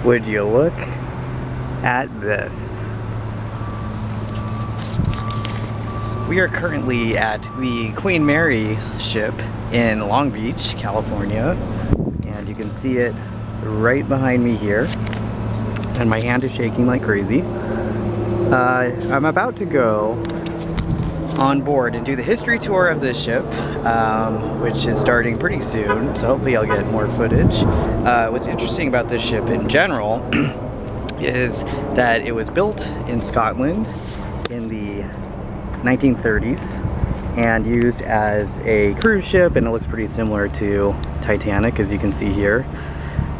Would you look at this? We are currently at the Queen Mary ship in Long Beach, California, and you can see it right behind me here, and my hand is shaking like crazy. I'm about to go on board and do the history tour of this ship, which is starting pretty soon, so hopefully I'll get more footage. What's interesting about this ship in general is that it was built in Scotland in the 1930s and used as a cruise ship, and it looks pretty similar to Titanic, as you can see here,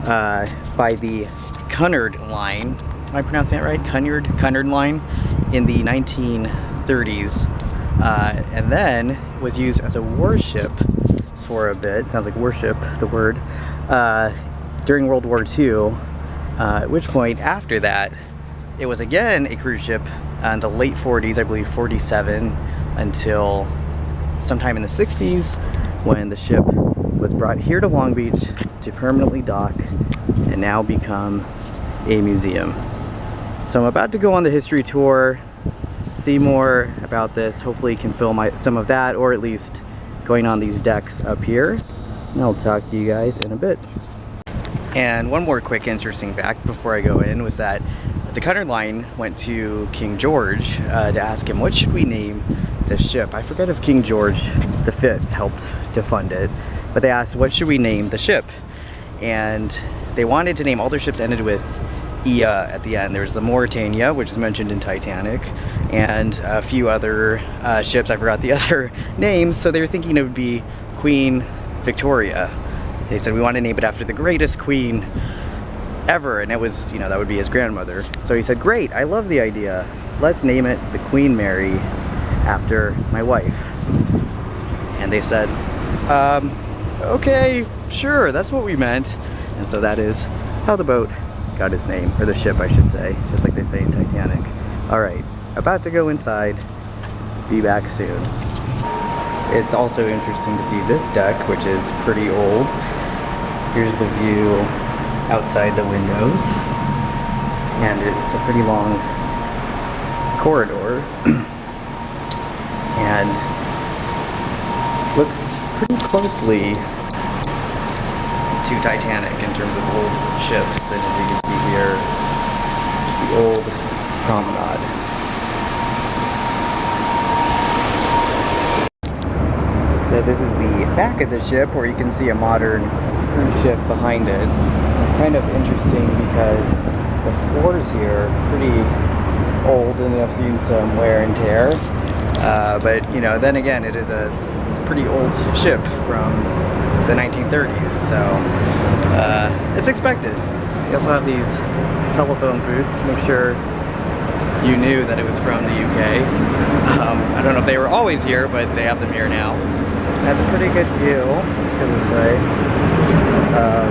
by the Cunard line. Am I pronouncing that right? Cunard line in the 1930s. And then was used as a warship for a bit. Sounds like worship, the word, during World War II, at which point after that it was again a cruise ship in the late 40s, I believe 47, until sometime in the 60s when the ship was brought here to Long Beach to permanently dock and now become a museum. So I'm about to go on the history tour, see more about this, hopefully can film some of that, or at least going on these decks up here, and I'll talk to you guys in a bit. And one more quick interesting fact before I go in was that the Cunard line went to King George to ask him, what should we name this ship? I forget if King George V helped to fund it, but they asked, what should we name the ship? And they wanted to name all their ships ended with Ia at the end. There's the Mauritania, which is mentioned in Titanic, and a few other ships. I forgot the other names, so they were thinking it would be Queen Victoria. They said we want to name it after the greatest queen ever, and it was, you know, that would be his grandmother. So he said, great, I love the idea. Let's name it the Queen Mary after my wife. And they said, okay, sure, that's what we meant. And so that is how the boat got its name, or the ship I should say, just like they say in Titanic. Alright, about to go inside, be back soon. It's also interesting to see this deck, which is pretty old. Here's the view outside the windows, and it's a pretty long corridor, and looks pretty closely to Titanic in terms of old ships, and as you can see here, just the old promenade. So this is the back of the ship, where you can see a modern cruise ship behind it. It's kind of interesting because the floors here are pretty old and I've seen some wear and tear, but you know, then again, it is a pretty old ship from the 1930s, so it's expected. You also have these telephone booths to make sure you knew that it was from the UK. I don't know if they were always here, but they have them here now. It has a pretty good view, let's go this way, of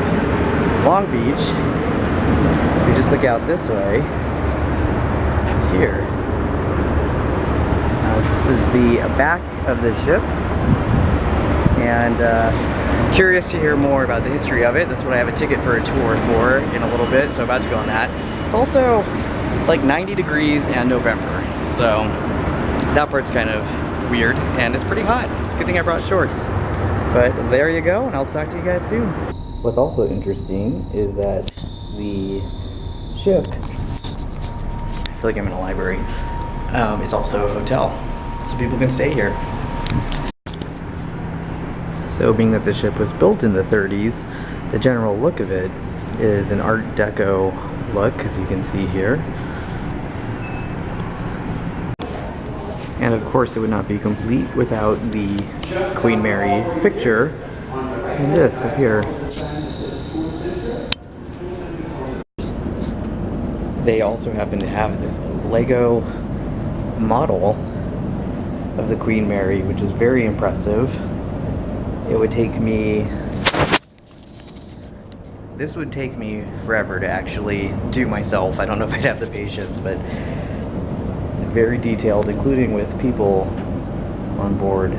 Long Beach. If you just look out this way, here. This is the back of the ship, and I'm curious to hear more about the history of it. That's what I have a ticket for a tour for in a little bit, so I'm about to go on that. It's also like 90 degrees and November, so that part's kind of weird, and it's pretty hot. It's a good thing I brought shorts. But there you go, and I'll talk to you guys soon. What's also interesting is that the ship, I feel like I'm in a library, is also a hotel, so people can stay here. So being that the ship was built in the 30s, the general look of it is an Art Deco look, as you can see here. And of course it would not be complete without the Queen Mary picture and this up here. They also happen to have this Lego model of the Queen Mary, which is very impressive. It would take me, this would take me forever to actually do myself. I don't know if I'd have the patience, but very detailed, including with people on board.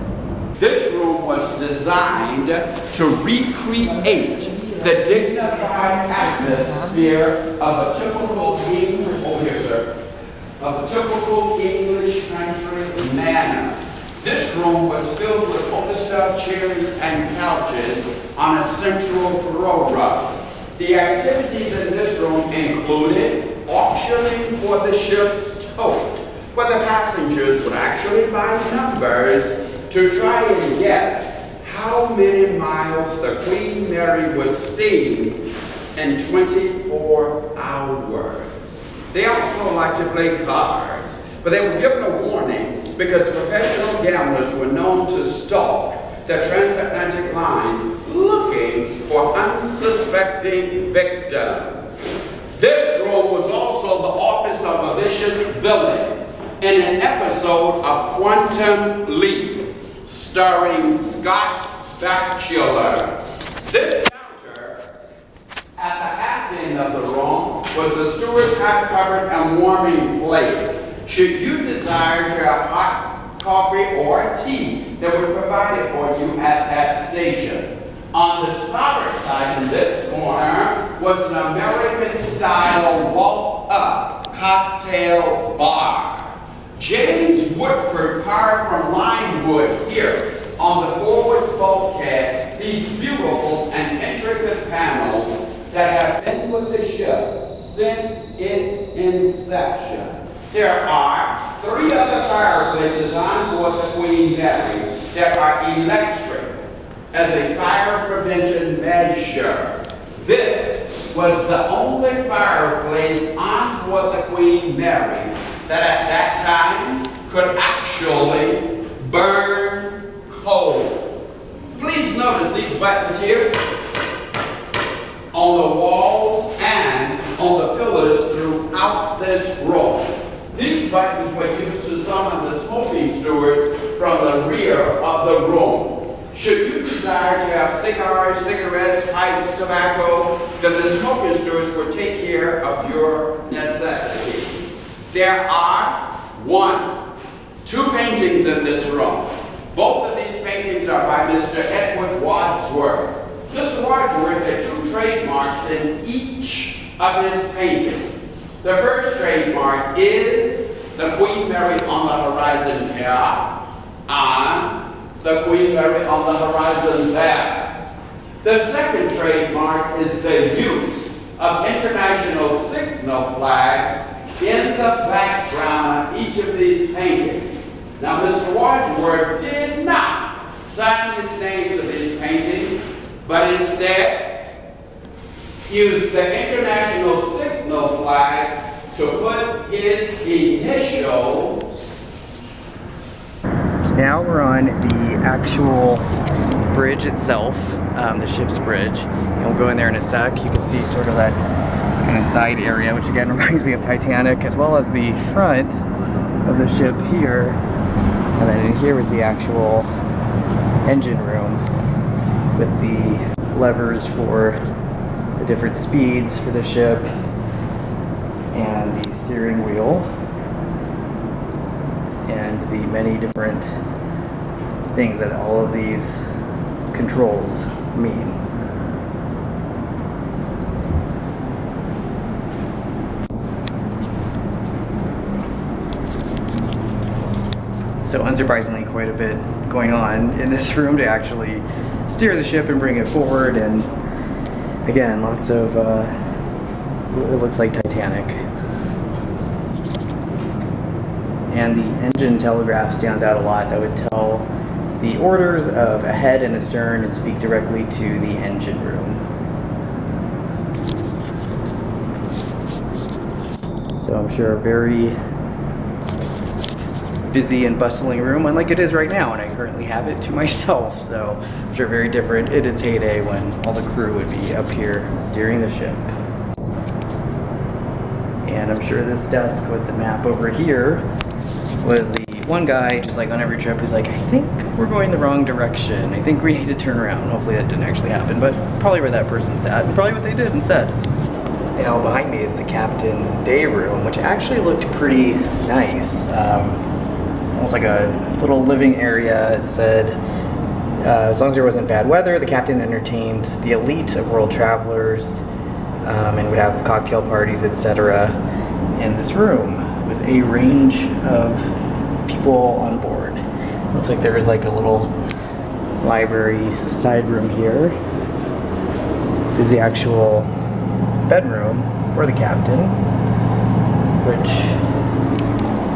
This room was designed to recreate the dignified atmosphere of a typical English, over here, sir, of a typical English country manor. This room was filled with overstuffed chairs and couches on a central throw rug. The activities in this room included auctioning for the ship's tote, where the passengers would actually buy numbers to try and guess how many miles the Queen Mary would steam in 24 hours. They also liked to play cards, but they were given a warning because professional gamblers were known to stalk the transatlantic lines looking for unsuspecting victims. This room was also the office of a vicious villain in an episode of Quantum Leap, starring Scott Bakula. This counter at the half end of the room was the steward's hot cupboard and warming plate. Should you desire to have hot coffee or tea, they would provide it for you at that station. On the starboard side in this corner was an American-style walk-up cocktail bar. James Woodford carved from lime wood here on the forward bulkhead these beautiful and intricate panels that have been with the ship since its inception. There are 3 other fireplaces on board the Queen Mary that are electric as a fire prevention measure. This was the only fireplace on board the Queen Mary that at that time could actually burn coal. Please notice these buttons here on the walls and on the pillars throughout this room. These buttons were used to summon the smoking stewards from the rear of the room. Should you desire to have cigars, cigarettes, pipes, tobacco, then the smoking stewards will take care of your necessities. There are 2 paintings in this room. Both of these paintings are by Mr. Edward Wadsworth. Mr. Wadsworth had 2 trademarks in each of his paintings. The first trademark is the Queen Mary on the horizon here, and the Queen Mary on the horizon there. The second trademark is the use of international signal flags in the background of each of these paintings. Now, Mr. Wadsworth did not sign his name to these paintings, but instead used the international signal flags to put his initials. Now we're on the actual bridge itself, the ship's bridge, and we'll go in there in a sec. You can see sort of that kind of side area, which again reminds me of Titanic, as well as the front of the ship here. And then in here was the actual engine room with the levers for the different speeds for the ship and the steering wheel and the many different things that all of these controls mean. So unsurprisingly, quite a bit going on in this room to actually steer the ship and bring it forward, and again, lots of, it looks like Titanic. And the engine telegraph stands out a lot. That would tell the orders of a head and a stern and speak directly to the engine room. So I'm sure a very busy and bustling room, like it is right now, and I currently have it to myself, so I'm sure very different in its heyday when all the crew would be up here steering the ship. And I'm sure this desk with the map over here was the one guy, just like on every trip, who's like, I think we're going the wrong direction. I think we need to turn around. Hopefully that didn't actually happen, but probably where that person sat, and probably what they did and said. Now behind me is the captain's day room, which actually looked pretty nice. Almost like a little living area. It said As long as there wasn't bad weather, the captain entertained the elite of world travelers and would have cocktail parties, etc. in this room with a range of people on board. Looks like there's like a little library side room here. This is the actual bedroom for the captain, which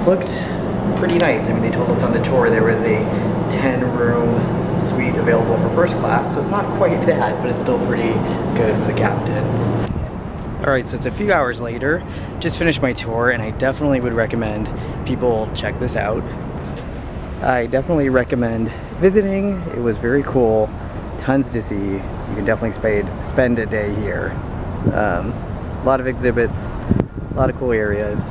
looked pretty nice. I mean, they told us on the tour there was a 10-room suite available for first class, so it's not quite that, but it's still pretty good for the captain. Alright, so it's a few hours later, just finished my tour, and I definitely would recommend people check this out. I definitely recommend visiting. It was very cool, tons to see. You can definitely spend a day here. A lot of exhibits, a lot of cool areas.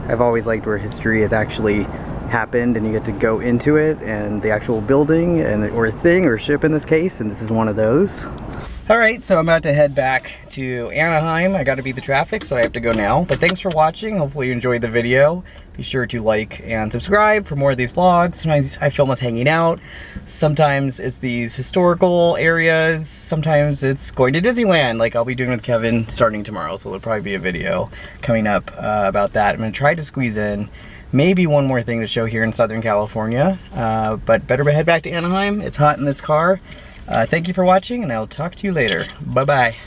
I've always liked where history has actually happened and you get to go into it and the actual building or thing or ship in this case, and this is one of those. Alright, so I'm about to head back to Anaheim. I gotta beat the traffic, so I have to go now. But thanks for watching. Hopefully you enjoyed the video. Be sure to like and subscribe for more of these vlogs. Sometimes I film us hanging out. Sometimes it's these historical areas. Sometimes it's going to Disneyland, like I'll be doing with Kevin starting tomorrow. So there'll probably be a video coming up about that. I'm gonna try to squeeze in maybe one more thing to show here in Southern California. But better head back to Anaheim. It's hot in this car. Thank you for watching, and I'll talk to you later. Bye-bye.